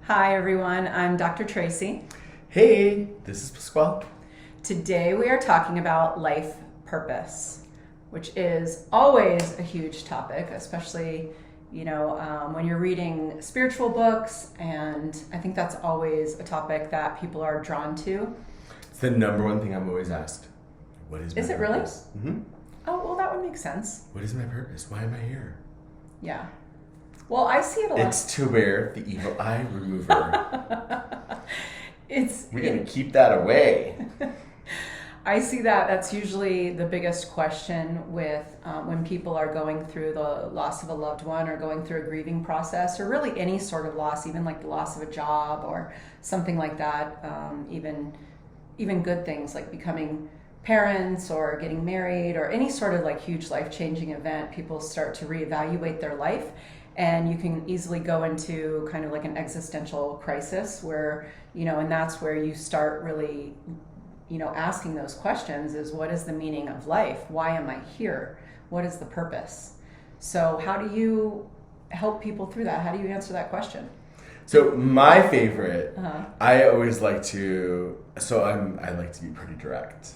Hi everyone, I'm Dr. Tracy. Hey, this is Pasquale. Today we are talking about life purpose, which is always a huge topic, especially when you're reading spiritual books, and I think that's always a topic that people are drawn to. It's the number one thing I'm always asked. What is my Is it really? purpose? Mm-hmm. Oh, well, that would make sense. What is my purpose? Why am I here? Yeah. Well, I see it a lot. It's to wear the evil eye remover. We're going to keep that away. I see that that's usually the biggest question with when people are going through the loss of a loved one or going through a grieving process, or really any sort of loss, even like the loss of a job or something like that. Even good things like becoming parents or getting married or any sort of like huge life-changing event, people start to reevaluate their life. And you can easily go into kind of like an existential crisis where, and that's where you start really, asking those questions is, what is the meaning of life? Why am I here? What is the purpose? So how do you help people through that? How do you answer that question? So my favorite, I always like to, I like to be pretty direct.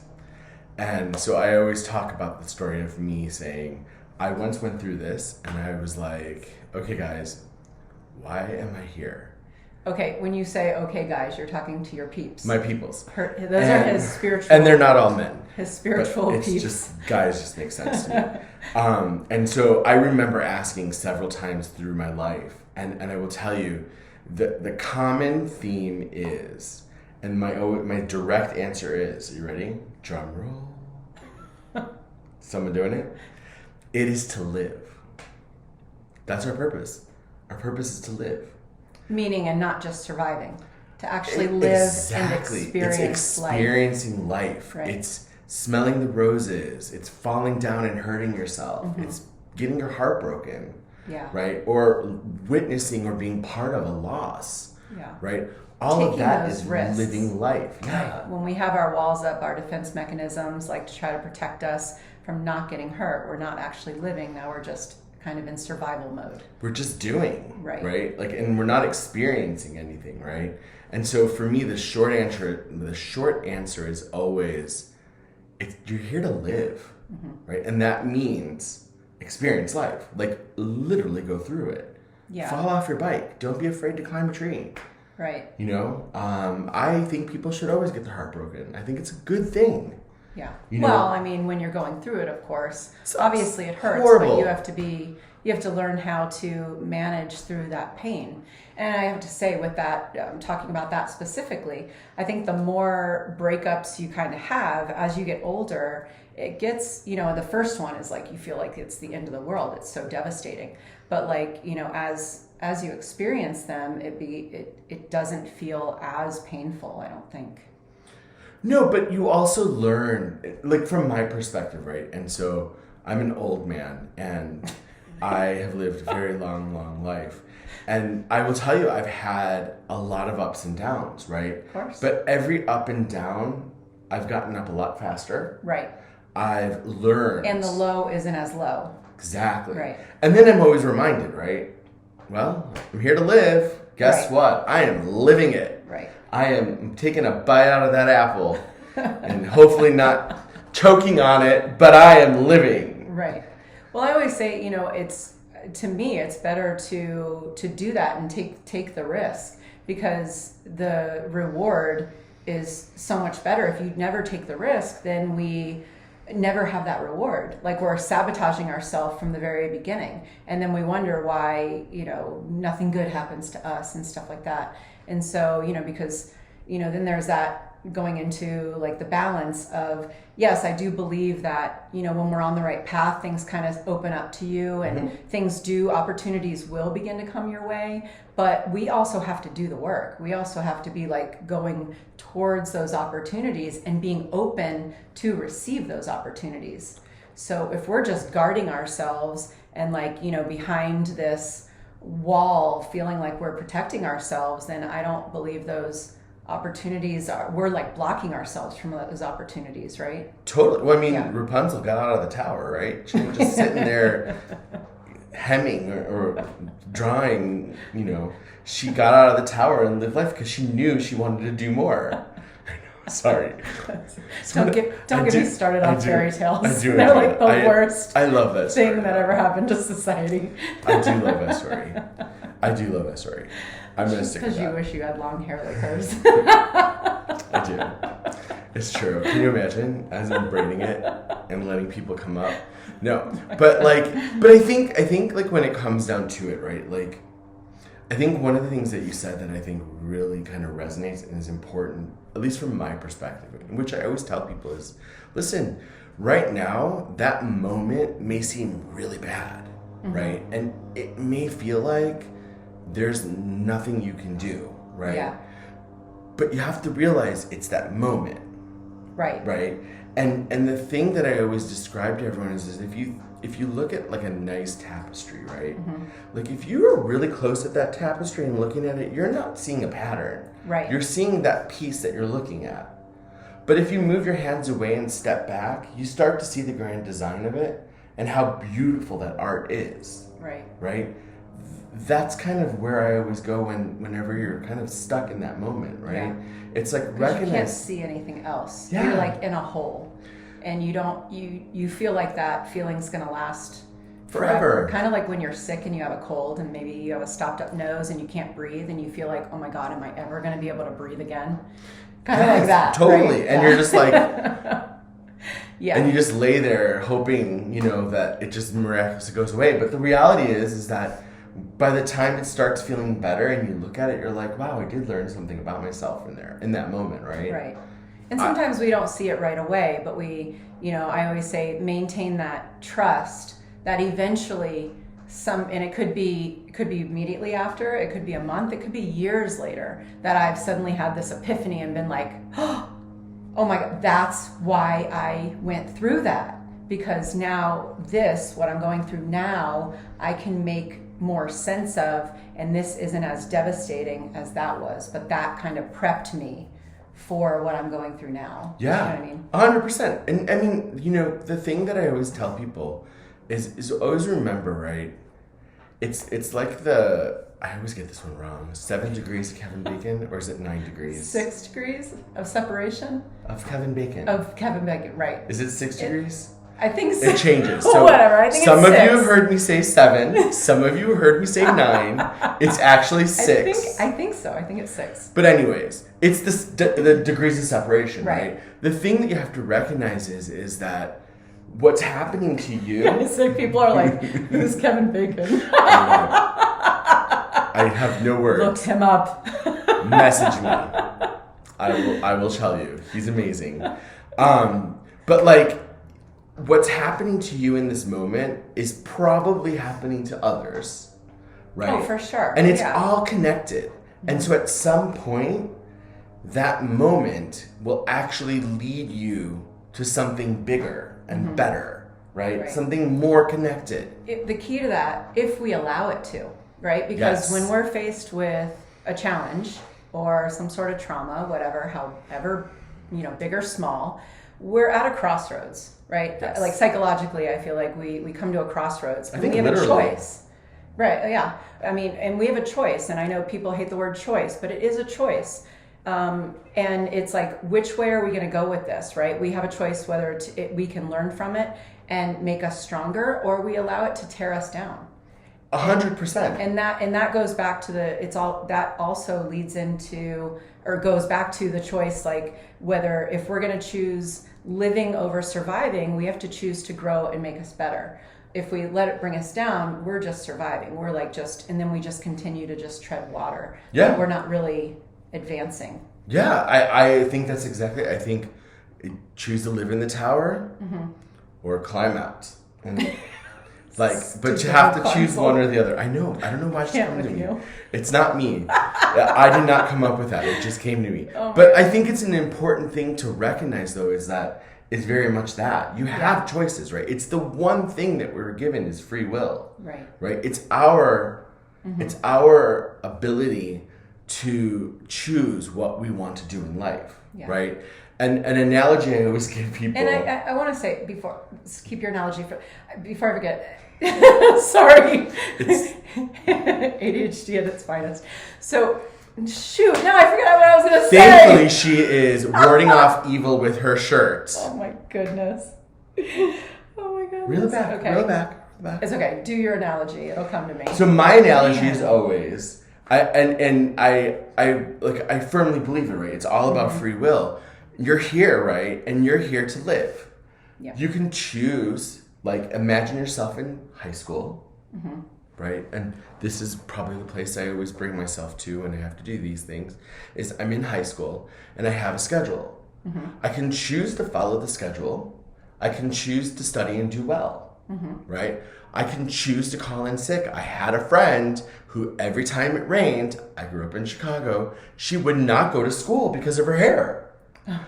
And so I always talk about the story of me saying, I once went through this and I was like, okay guys, why am I here? Okay, when you say okay guys, you're talking to your peeps. My peoples. Those are his spiritual. And they're not all men. His spiritual it's peeps. Just guys just make sense to me. And so I remember asking several times through my life, and I will tell you, the common theme is, and my direct answer is, are you ready? Drum roll. Someone doing it? It is to live. That's our purpose. Our purpose is to live. Meaning and not just surviving. To actually live and experience it's experiencing life. Right. It's smelling the roses. It's falling down and hurting yourself. Mm-hmm. It's getting your heart broken. Yeah. Right? Or witnessing or being part of a loss. Yeah. Right? All Taking of that those is risks. living life. Yeah. Right. When we have our walls up, our defense mechanisms, like to try to protect us from not getting hurt, we're not actually living. Now we're just kind of in survival mode. We're just doing. Right. Like, and we're not experiencing anything, right? And so for me, the short answer is always, you're here to live, right? And that means experience life. Like, literally go through it. Yeah. Fall off your bike. Don't be afraid to climb a tree. Right. I think people should always get their heart broken. I think it's a good thing. Yeah. Well, when you're going through it, of course, obviously it hurts, horrible. But you have to learn how to manage through that pain. And I have to say with that, talking about that specifically, I think the more breakups you kind of have as you get older, it gets, the first one is like, you feel like it's the end of the world. It's so devastating. But like, as you experience them, it doesn't feel as painful, I don't think. No, but you also learn, like from my perspective, right? And so I'm an old man and I have lived a very long life. And I will tell you, I've had a lot of ups and downs, right? Of course. But every up and down, I've gotten up a lot faster. Right. I've learned. And the low isn't as low. Exactly. Right. And then I'm always reminded, right? Well, I'm here to live. Guess Right. what? I am living it. Right. I am taking a bite out of that apple and hopefully not choking on it, but I am living. Right. Well, I always say, to me, it's better to do that and take the risk, because the reward is so much better. If you never take the risk, then we never have that reward. Like, we're sabotaging ourselves from the very beginning, and then we wonder why nothing good happens to us and stuff like that. And so because then there's that going into like the balance of, yes, I do believe that when we're on the right path, things kind of open up to you, and opportunities will begin to come your way, but we also have to do the work. We also have to be like going towards those opportunities and being open to receive those opportunities. So if we're just guarding ourselves and like behind this wall feeling like we're protecting ourselves, then I don't believe those opportunities we're like blocking ourselves from those opportunities, right? Totally. Well, I mean, Rapunzel got out of the tower, right? She was just sitting there hemming or drawing, she got out of the tower and lived life because she knew she wanted to do more. Sorry. Don't get me started on fairy tales. They're like the worst I love that story. thing that ever happened to society. I do love that story. I'm going to stick with that. Because you wish you had long hair like hers. I do. It's true. Can you imagine as I'm braiding it and letting people come up? No. But I think like when it comes down to it, right? Like, I think one of the things that you said that I think really kind of resonates and is important, at least from my perspective, which I always tell people is, listen, right now, that moment may seem really bad, right? And it may feel like there's nothing you can do, right? Yeah. But you have to realize it's that moment. Right. Right? And the thing that I always describe to everyone is if you look at like a nice tapestry, right? Like if you are really close at that tapestry and looking at it, you're not seeing a pattern. Right. You're seeing that piece that you're looking at. But if you move your hands away and step back, you start to see the grand design of it and how beautiful that art is. Right. Right? That's kind of where I always go whenever you're kind of stuck in that moment, right? Yeah. It's like recognize you can't see anything else. Yeah. You're like in a hole, and you feel like that feeling's gonna last forever. Kind of like when you're sick and you have a cold and maybe you have a stopped up nose and you can't breathe and you feel like, oh my God, am I ever gonna be able to breathe again? Kind of like that. Totally. Right? And you're just like yeah. And you just lay there hoping, that it just miraculously goes away. But the reality is that by the time it starts feeling better and you look at it, you're like, wow, I did learn something about myself in that moment, right? Right. And sometimes we don't see it right away, but I always say maintain that trust that eventually and it could be immediately after, it could be a month, it could be years later that I've suddenly had this epiphany and been like, oh my God, that's why I went through that. Because now what I'm going through now, I can make more sense of, and this isn't as devastating as that was, but that kind of prepped me for what I'm going through now. Yeah, you know what I mean? 100%. And I mean, the thing that I always tell people is always remember, right? It's like I always get this one wrong. 7 degrees of Kevin Bacon, or is it 9 degrees? 6 degrees of separation? Of Kevin Bacon. Of Kevin Bacon, right. Is it 6 degrees? I think so. It changes. So whatever. I think some it's 6. Some of you have heard me say 7. Some of you heard me say 9. It's actually 6. I think so. I think it's 6. But anyways, it's the degrees of separation, right? The thing that you have to recognize is that what's happening to you. So people are like, "Who's Kevin Bacon?" I have no words. Look him up. Message me. I will tell you. He's amazing. But like, what's happening to you in this moment is probably happening to others, right? Oh, for sure. And it's all connected. And so at some point, that moment will actually lead you to something bigger and better, right? Something more connected. The key to that, if we allow it to, right? Because when we're faced with a challenge or some sort of trauma, whatever, however, big or small, we're at a crossroads, right? Yes. Like psychologically, I feel like we come to a crossroads. I think we have literally. a choice. Right, yeah. I mean, and we have a choice, and I know people hate the word choice, but it is a choice. And it's like, which way are we going to go with this, right? We have a choice whether we can learn from it and make us stronger, or we allow it to tear us down. 100%. And that goes back to that also leads into, or goes back to the choice, like whether if we're going to choose living over surviving, we have to choose to grow and make us better. If we let it bring us down, we're just surviving. We're like and then we just continue to just tread water. Yeah. We're not really advancing. Yeah, I think that's exactly. I think choose to live in the tower or climb out, and but you have to choose one or the other. I know. I don't know why it's coming to me. It's not me. I did not come up with that. It just came to me. But I think it's an important thing to recognize, though, is that it's very much that you have choices, right? It's the one thing that we're given is free will, right? It's our ability to choose what we want to do in life, right? And an analogy I always give people. And I want to say before, keep your analogy before I forget. Sorry. It's ADHD at its finest. So, shoot, now I forgot what I was going to say. thankfully she is warding off evil with her shirt. Oh my goodness. Oh my goodness. Reel it back. Okay. Reel it back. It's okay. Do your analogy. It'll come to me. So my analogy is always, I firmly believe it, right? It's all about free will. You're here, right? And you're here to live. Yeah. You can choose, like, imagine yourself in high school, right? And this is probably the place I always bring myself to when I have to do these things, is I'm in high school and I have a schedule. I can choose to follow the schedule. I can choose to study and do well. Right? I can choose to call in sick. I had a friend who every time it rained, I grew up in Chicago, she would not go to school because of her hair.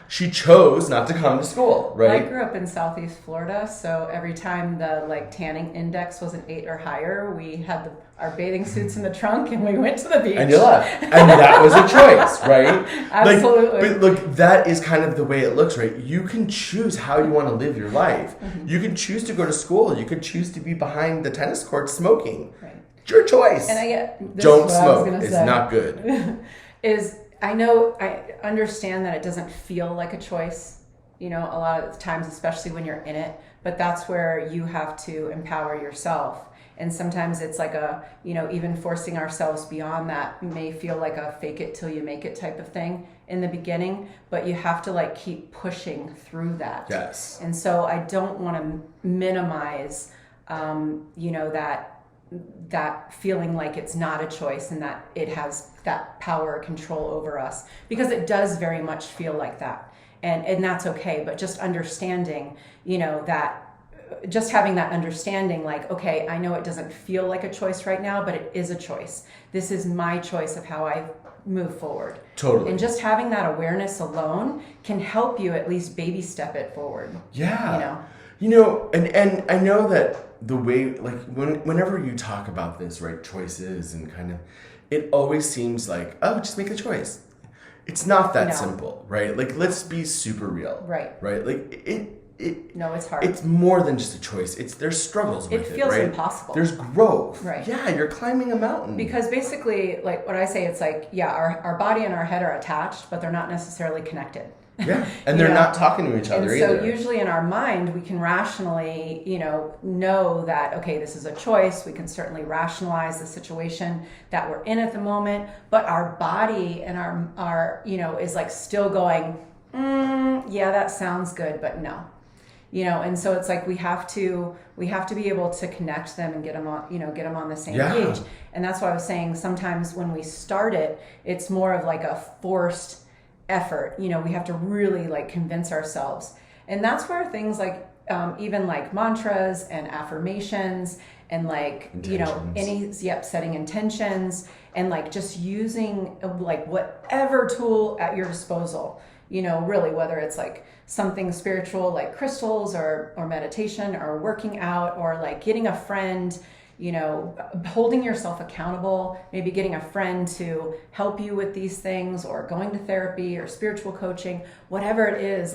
She chose not to come to school, right? I grew up in Southeast Florida, so every time the tanning index was an 8 or higher, we had our bathing suits in the trunk and we went to the beach. And you left. And that was a choice, right? Absolutely. But look, that is kind of the way it looks, right? You can choose how you want to live your life. You can choose to go to school. You could choose to be behind the tennis court smoking. Right. It's your choice. And don't smoke. It's not good. I understand that it doesn't feel like a choice, a lot of the times, especially when you're in it, but that's where you have to empower yourself. And sometimes it's like even forcing ourselves beyond that may feel like a fake it till you make it type of thing in the beginning, but you have to keep pushing through that. Yes. And so I don't want to minimize, that feeling like it's not a choice and that it has that power or control over us, because it does very much feel like that, and that's okay. But just understanding, that just having that understanding, okay, I know it doesn't feel like a choice right now, but it is a choice. This is my choice of how I move forward. Totally. And just having that awareness alone can help you at least baby step it forward. Yeah. And I know that the way, whenever you talk about this, right, choices and kind of, it always seems like, oh, just make a choice. It's not that simple, right? Let's be super real. Right. Right? No, it's hard. It's more than just a choice. There's struggles with it, It feels right? impossible. There's growth. Right. Yeah, you're climbing a mountain. Because basically, what I say, it's our body and our head are attached, but they're not necessarily connected. Yeah, and they're not talking to each other either. And so usually in our mind, we can rationally, know that, okay, this is a choice. We can certainly rationalize the situation that we're in at the moment, but our body and our is still going, yeah, that sounds good, but no. And so it's we have to be able to connect them and get them on the same page. And that's why I was saying sometimes when we start it, it's more of a forced effort. We have to really convince ourselves. And that's where things even mantras and affirmations and setting intentions and just using whatever tool at your disposal, really, whether it's something spiritual like crystals or meditation or working out or getting a friend, holding yourself accountable, maybe getting a friend to help you with these things, or going to therapy or spiritual coaching, whatever it is,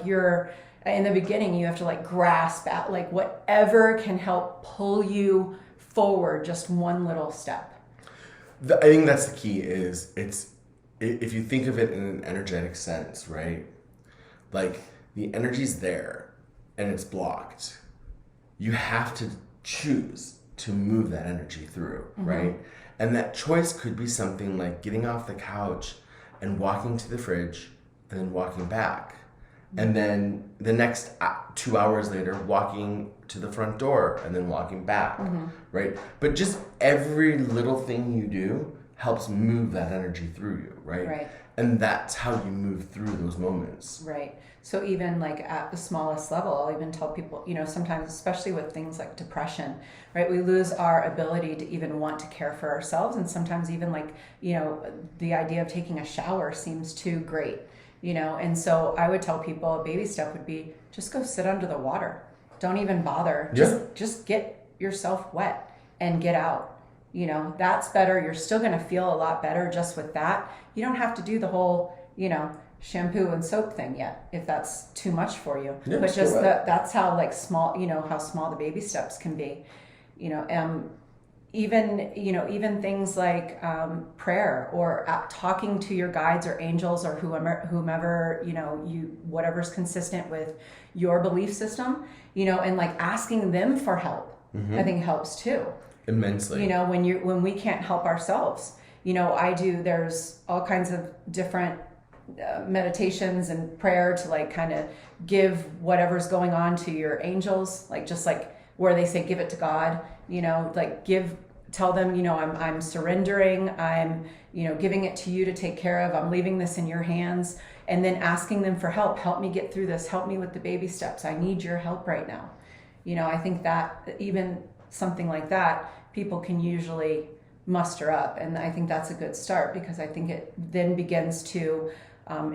you're in the beginning, you have to grasp at whatever can help pull you forward just one little step. I think that's the key is if you think of it in an energetic sense, right? The energy's there and it's blocked. You have to choose to move that energy through, right? And that choice could be something like getting off the couch and walking to the fridge and then walking back. And then the next 2 hours later, walking to the front door and then walking back, right? But just every little thing you do helps move that energy through you, right? Right. And that's how you move through those moments. Right. So even at the smallest level, I'll even tell people, sometimes, especially with things like depression, right? We lose our ability to even want to care for ourselves. And sometimes even the idea of taking a shower seems too great, And so I would tell people a baby step would be just go sit under the water. Don't even bother. Just get yourself wet and get out. That's better. You're still going to feel a lot better just with that. You don't have to do the whole, shampoo and soap thing yet, if that's too much for you. Yeah, but just right. that's how like small, how small the baby steps can be, even things like prayer or talking to your guides or angels or whomever, whatever's consistent with your belief system, and like asking them for help. I think helps too. Immensely. When we can't help ourselves, there's all kinds of different meditations and prayer to like kind of give whatever's going on to your angels, like just like where they say give it to God, like tell them, I'm surrendering, I'm giving it to you to take care of, I'm leaving this in your hands, and then asking them for help me get through this, help me with the baby steps, I need your help right now. I think that even something like that people can usually muster up, and I think that's a good start, because I think it then begins to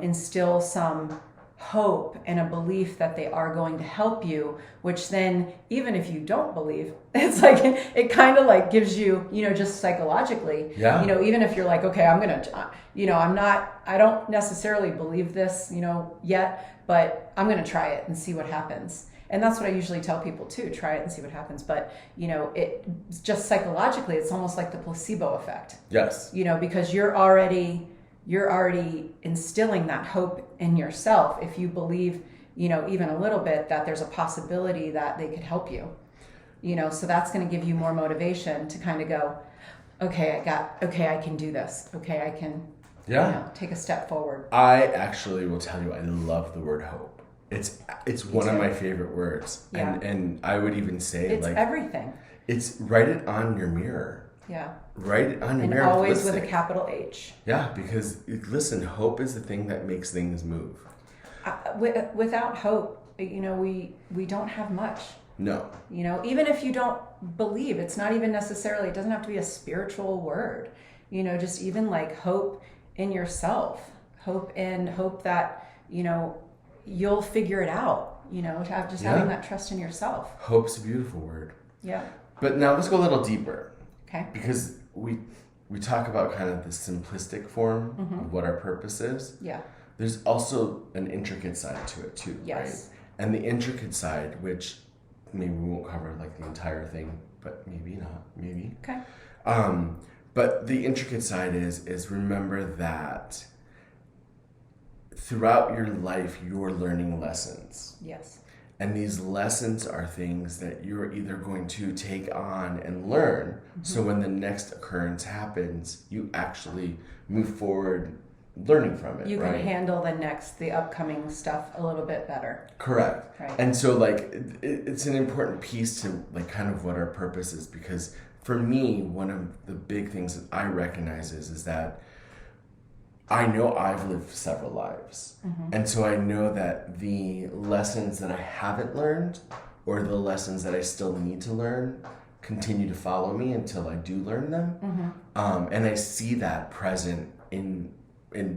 instill some hope and a belief that they are going to help you, which then even if you don't believe, it's like it kind of like gives you, just psychologically, even if you're like, okay, I'm gonna, I don't necessarily believe this, yet, but I'm gonna try it and see what happens. And that's what I usually tell people too, try it and see what happens. But, it just psychologically, it's almost like the placebo effect. Yes. Because you're already instilling that hope in yourself if you believe, even a little bit that there's a possibility that they could help you. So that's going to give you more motivation to kind of go, okay, I can do this. Okay, I can take a step forward. I actually will tell you, I love the word hope. It's one of my favorite words. Yeah. And I would even say it's like everything. It's write it on your mirror. Yeah. Write it on your and mirror. Always with a capital H. Yeah, because listen, hope is the thing that makes things move. Without hope, we don't have much. No. Even if you don't believe, it's not even necessarily, it doesn't have to be a spiritual word. Just even like hope in yourself, hope that, you'll figure it out, having that trust in yourself. Hope's a beautiful word. Yeah. But now let's go a little deeper. Okay. Because we talk about kind of the simplistic form of what our purpose is. Yeah. There's also an intricate side to it too, yes. right? And the intricate side, which maybe we won't cover like the entire thing, but maybe not, maybe. Okay. But the intricate side is remember that throughout your life, you're learning lessons. Yes. And these lessons are things that you're either going to take on and learn. So when the next occurrence happens, you actually move forward learning from it. You right? can handle the upcoming stuff a little bit better. Correct. Right. And so like it's an important piece to like kind of what our purpose is, because for me, one of the big things that I recognize is that I know I've lived several lives. And so I know that the lessons that I haven't learned or the lessons that I still need to learn continue to follow me until I do learn them. And I see that present in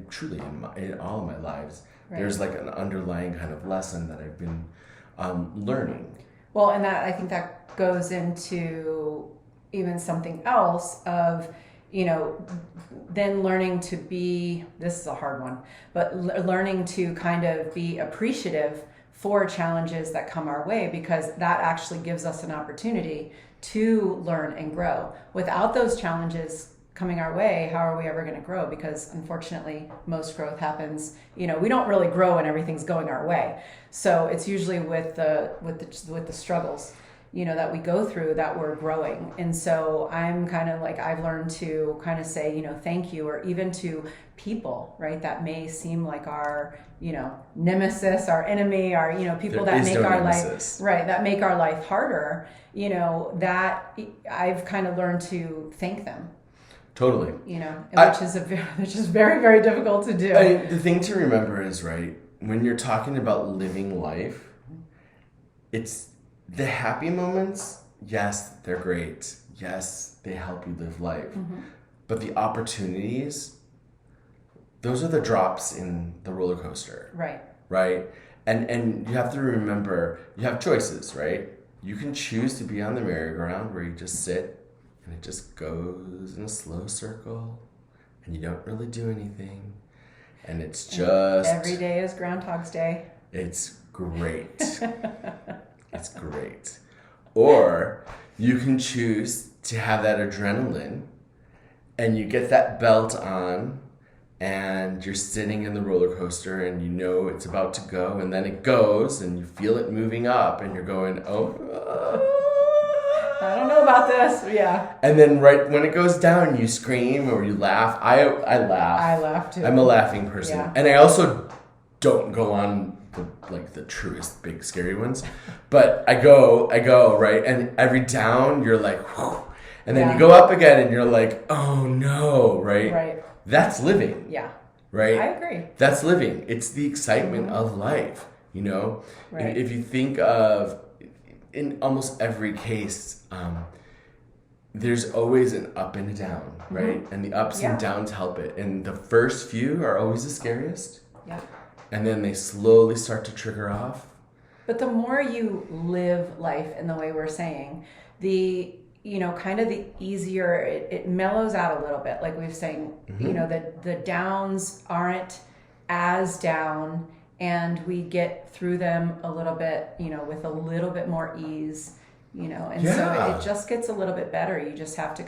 truly in all of my lives. Right. There's like an underlying kind of lesson that I've been learning. Well, and that I think that goes into even something else of, then learning to be, this is a hard one, but learning to kind of be appreciative for challenges that come our way, because that actually gives us an opportunity to learn and grow. Without those challenges coming our way, how are we ever going to grow? Because unfortunately, most growth happens, we don't really grow when everything's going our way. So it's usually with the struggles that we go through that we're growing. And so I'm kind of like, I've learned to kind of say, thank you, or even to people, right? That may seem like our, nemesis, our enemy, our, people that make our life, right, that make our life harder, that I've kind of learned to thank them. Totally. Which is very, very difficult to do. The thing to remember is, right, when you're talking about living life, it's the happy moments, yes, they're great. Yes, they help you live life. But the opportunities, those are the drops in the roller coaster. Right. Right? And you have to remember, you have choices, right? You can choose to be on the merry-go-round where you just sit and it just goes in a slow circle and you don't really do anything. And it's just... Every day is Groundhog's Day. It's great. It's great. Or you can choose to have that adrenaline and you get that belt on and you're sitting in the roller coaster and you know it's about to go and then it goes and you feel it moving up and you're going, I don't know about this. Yeah. And then right when it goes down, you scream or you laugh. I laugh. I laugh too. I'm a laughing person. Yeah. And I also don't go on the truest big scary ones. But I go, right? And every down, you're like, whew. And then you go up again and you're like, oh no, right? Right. That's living. Yeah. Right? I agree. That's living. It's the excitement of life, you know? Right. If you think of, in almost every case, there's always an up and a down, right? And the ups and downs help it. And the first few are always the scariest. Yeah. And then they slowly start to trigger off. But the more you live life in the way we're saying, the kind of the easier it mellows out a little bit. Like we've saying, the downs aren't as down and we get through them a little bit, with a little bit more ease, and so it just gets a little bit better. You just have to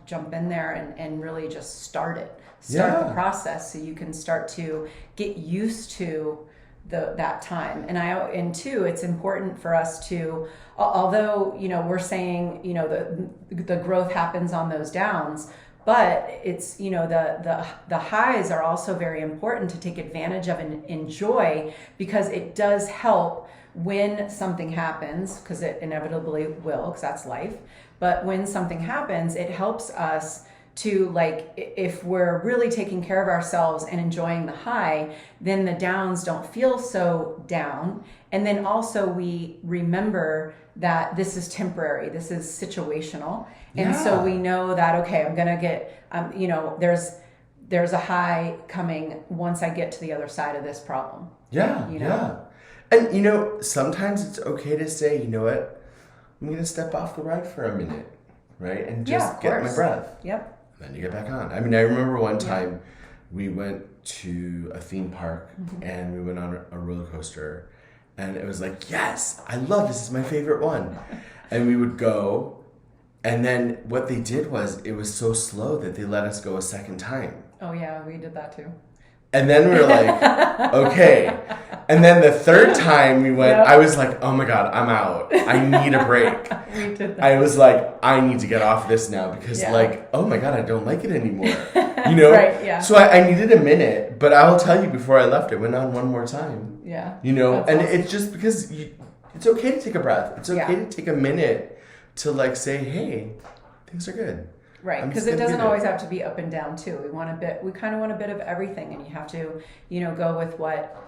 jump in there and really just start the process so you can start to get used to that time. And two, it's important for us to, although, we're saying, the growth happens on those downs, but it's, the highs are also very important to take advantage of and enjoy, because it does help when something happens, because it inevitably will, because that's life. But when something happens, it helps us to, like, if we're really taking care of ourselves and enjoying the high, then the downs don't feel so down. And then also we remember that this is temporary, this is situational. And so we know that, okay, I'm going to get, there's a high coming once I get to the other side of this problem. Yeah. And, sometimes it's okay to say, you know what, I'm going to step off the ride for a minute, right? And just get my breath. Yep. And then you get back on. I mean, I remember one time we went to a theme park and we went on a roller coaster and it was like, yes, I love this. This is my favorite one. And we would go, and then what they did was it was so slow that they let us go a second time. Oh yeah, we did that too. And then we were like, okay. And then the third time we went, I was like, oh my God, I'm out. I need a break. We did that. I was like, I need to get off this now because oh my God, I don't like it anymore. Right, yeah. So I needed a minute, but I will tell you, before I left, it went on one more time. Yeah. And awesome. It's just because it's okay to take a breath. It's okay to take a minute to say, hey, things are good. Right, because it doesn't always have to be up and down too. We kind of want a bit of everything, and you have to, go with what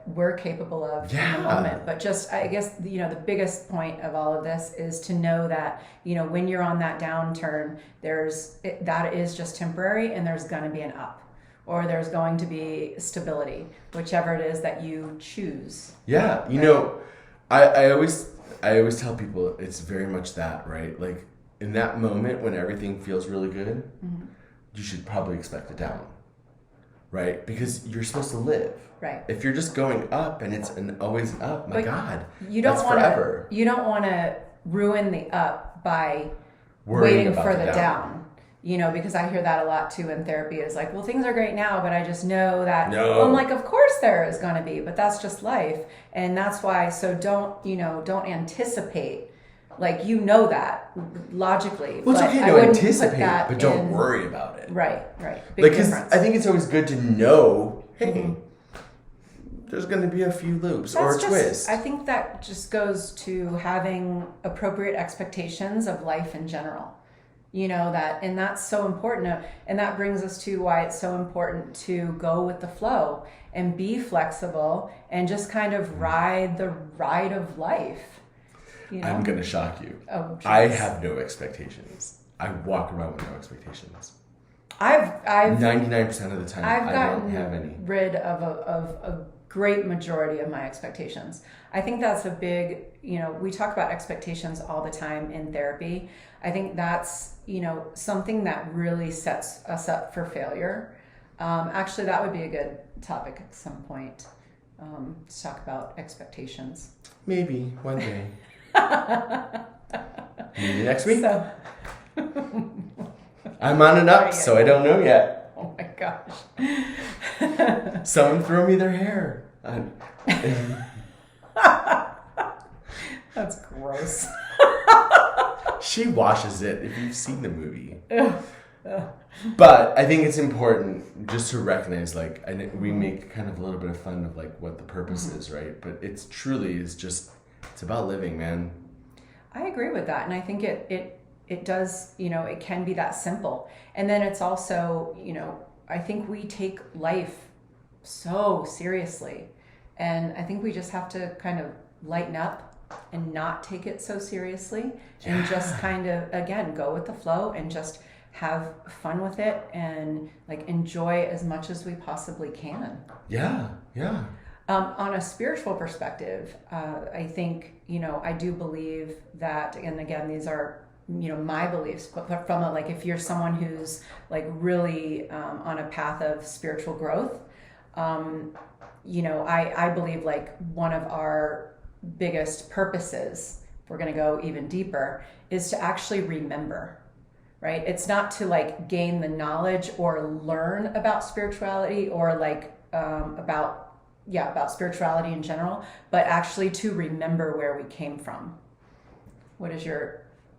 we're capable of in the moment. But just, I guess, the biggest point of all of this is to know that, when you're on that downturn, that is just temporary, and there's going to be an up, or there's going to be stability, whichever it is that you choose. Yeah, I always tell people it's very much that, right? Like, in that moment when everything feels really good, you should probably expect a down, right? Because you're supposed to live. Right. If you're just going up and it's always up, my God, that's forever. You don't want to ruin the up by waiting for the down. Because I hear that a lot too in therapy. Is like, well, things are great now, but I just know that. No. Well, I'm like, of course there is going to be, but that's just life, and that's why. So don't anticipate. Like, that logically. Well, it's okay to anticipate, but don't worry about it. Right. Big difference. I think it's always good to know, hey, there's going to be a few loops or a twist. I think that just goes to having appropriate expectations of life in general. And that's so important. And that brings us to why it's so important to go with the flow and be flexible and just kind of ride the ride of life. I'm going to shock you. Oh, geez. I have no expectations. I walk around with no expectations. I've 99% of the time, I don't have any. Rid of a great majority of my expectations. I think that's a big, we talk about expectations all the time in therapy. I think that's, something that really sets us up for failure. Actually, that would be a good topic at some point, to talk about expectations. Maybe one day. Maybe next week. So, I'm on and up, so I don't know yet. oh my gosh. Someone throw me their hair. That's gross. She washes it if you've seen the movie. But I think it's important just to recognize, like, and we make kind of a little bit of fun of like what the purpose is, right? But it's truly is just, it's about living, man. I agree with that, and I think it does, it can be that simple. And then it's also, I think we take life so seriously, and I think we just have to kind of lighten up and not take it so seriously, and just kind of, again, go with the flow and just have fun with it and like enjoy as much as we possibly can. Yeah. On a spiritual perspective, I think, I do believe that, and again, these are, my beliefs, but from like, if you're someone who's like really on a path of spiritual growth, I believe like one of our biggest purposes, if we're going to go even deeper, is to actually remember. Right? It's not to like gain the knowledge or learn about spirituality or like about spirituality in general, but actually to remember where we came from.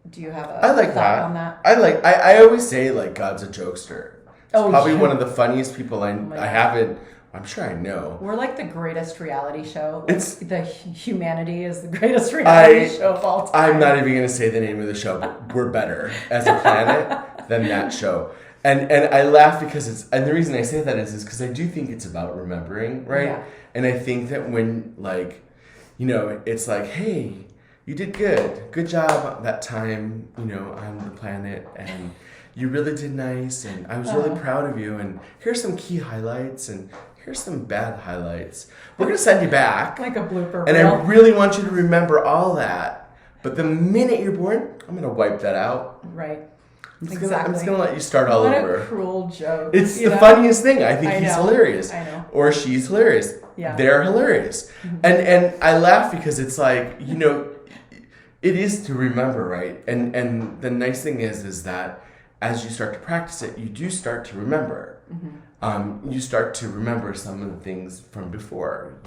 Do you have a I like thought on that? I always say like God's a jokester. Oh, Probably yeah. one of the funniest people I haven't. I'm sure I know. We're like the greatest reality show. It's humanity is the greatest reality show of all time. I'm not even going to say the name of the show, but we're better as a planet than that show. And I laugh because and the reason I say that is because I do think it's about remembering, right? Yeah. And I think that when like, it's like, hey, you did good job that time, on the planet, and you really did nice, and I was really proud of you, and here's some key highlights, and here's some bad highlights. We're going to send you back. Like a blooper And reel. I really want you to remember all that. But the minute you're born, I'm going to wipe that out. Right. I'm just going to let you start all what over. What a cruel joke. It's the funniest thing. I think I he's know. hilarious. I know. Or she's hilarious. Yeah. They're hilarious. And I laugh because it's like, it is to remember, right? And the nice thing is that as you start to practice it, you do start to remember. You start to remember some of the things from before.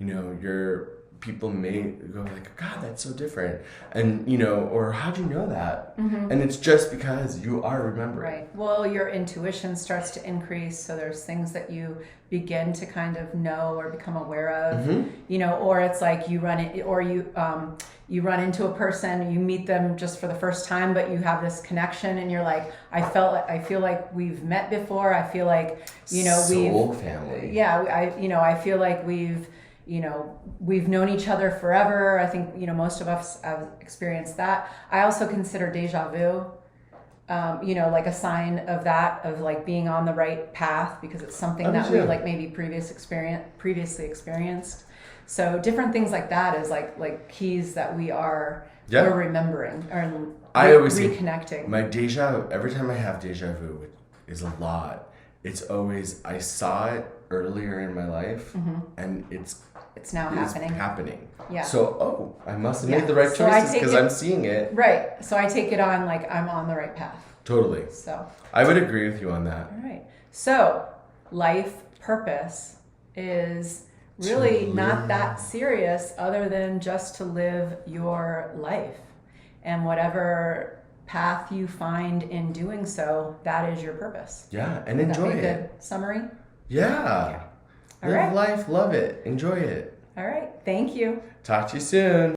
Your people may go like, God, that's so different, and or how'd you know that? And it's just because you are remembering. Right. Well, your intuition starts to increase, so there's things that you begin to kind of know or become aware of. Or it's like you run into a person, you meet them just for the first time, but you have this connection, and you're like, I feel like we've met before. I feel like soul family. Yeah, I feel like we've known each other forever. I think most of us have experienced that. I also consider deja vu, like a sign of that, of like being on the right path, because it's something that we like maybe previously experienced. So different things like that is like keys that we're remembering or I always reconnecting. My every time I have deja vu, which is a lot, it's always I saw it earlier in my life, and it's now happening. Yeah. So I must have made the right choices because I'm seeing it. Right. So I take it on like I'm on the right path. Totally. So I would agree with you on that. All right. So life purpose is really not that serious, other than just to live your life, and whatever path you find in doing so, that is your purpose. Yeah, and enjoy it. Good summary. Yeah. Okay. All Live right. life, love it, enjoy it. All right. Thank you. Talk to you soon.